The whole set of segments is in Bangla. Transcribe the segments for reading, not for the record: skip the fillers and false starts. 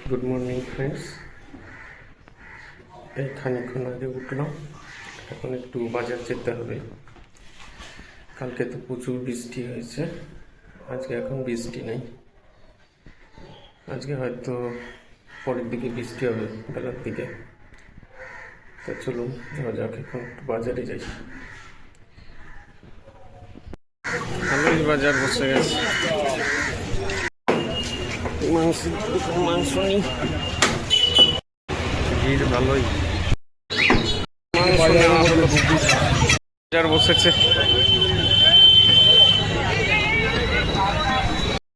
Good morning friends. এই খানিকক্ষণ আগে উঠলাম, এখন একটু বাজার যেতে হবে। কালকে তো প্রচুর বৃষ্টি হয়েছে, আজকে এখন বৃষ্টি নেই। আজকে হয়তো পরের দিকে বৃষ্টি হবে, বেলার দিকে। তো চলুন যাওয়া যাক, এখন একটু বাজারে যাই। ভালোই বাজার বসে গেছে, মাংস নেই, ভিড় ভালোই। বাজার বসেছে,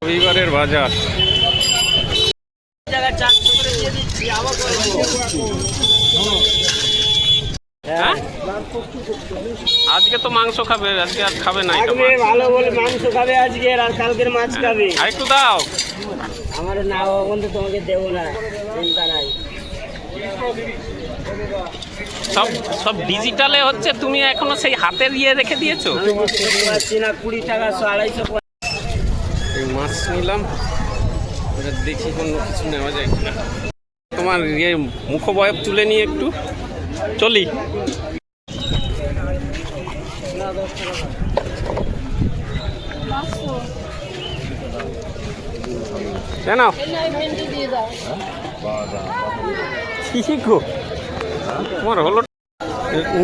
রবিবারের বাজার। আজকে তো মাংস খাবে, আজকে আর খাবে না। ভালো বলে মাংস খাবে আজকে, আর কালকের মাছ খাবে। একটু দাও আমার না বন্ধু, তোমাকে দেবো না, চিন্তা নাই। সব সব ডিজিটালে হচ্ছে, তুমি এখনো সেই হাতে দিয়ে রেখে দিয়েছো। না 20 টাকা 250। এই মাছ নিলাম, দেখি কোনো কিছু নেওয়া যায় কিনা। তোমার ইয়ে মুখবয়ব তুলে নিয়ে একটু চলি। কেন ঠিক গো, তোমার হলো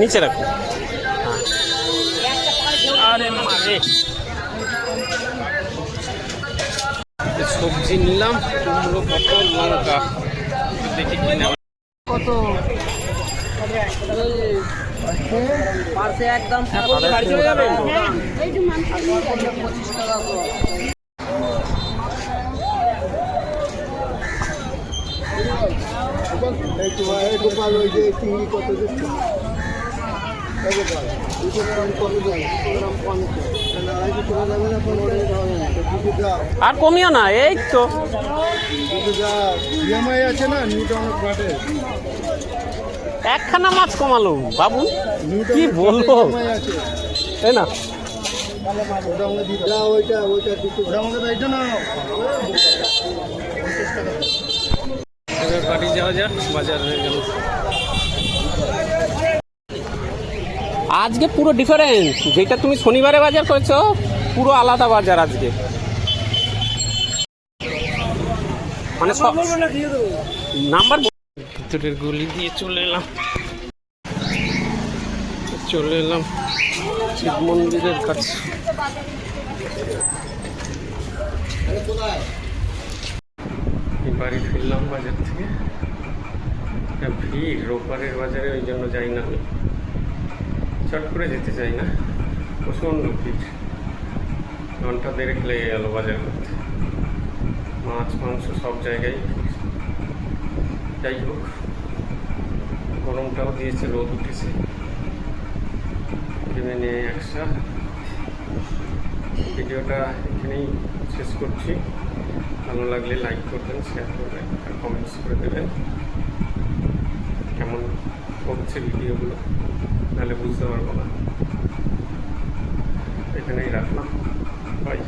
নিচে রাখো। আরে মারে, সবজি নিলাম, কুমড়ো, পটল, লঙ্কা। দেখি কি নেওয়া। কত পার্সে একদম বাড়ি চলে যাবে। এই যে মাংস 25 টাকা। আর কমিও না, এই তো আছে না একখানা মাছ কমালো বাবু, কি বলবো, তাই না? এবার বাড়ি যাওয়া যাক, বাজার হয়ে গেল। আজকে পুরো ডিফারেন্ট, যেটা তুমি শনিবারে বাজার করেছো পুরো আলাদা বাজার আজকে। মানে সব নাম্বার ভিতরের গলি দিয়ে চলে এলাম শিব মন্দিরের কাছে। বাড়ি ফিরলাম বাজার থেকে। ভিড় রোববারের বাজারে, ওই জন্য যাই না, আমি চট করে যেতে চাই না, প্রচণ্ড ভিড়। ঘন্টা দেড়েক লেগে গেল বাজার করতে, মাছ মাংস সব জায়গায়। যাই হোক, গরমটাও দিয়েছে, রোদ উঠেছে। কিনে নিয়ে একসা ভিডিওটা এখানেই শেষ করছি। ভালো লাগলে লাইক করবেন, শেয়ার করবেন, আর কমেন্টস করে দেবেন কেমন করছে ভিডিওগুলো, নাহলে বুঝতে পারবো না। এখানেই রাখলাম, বাই।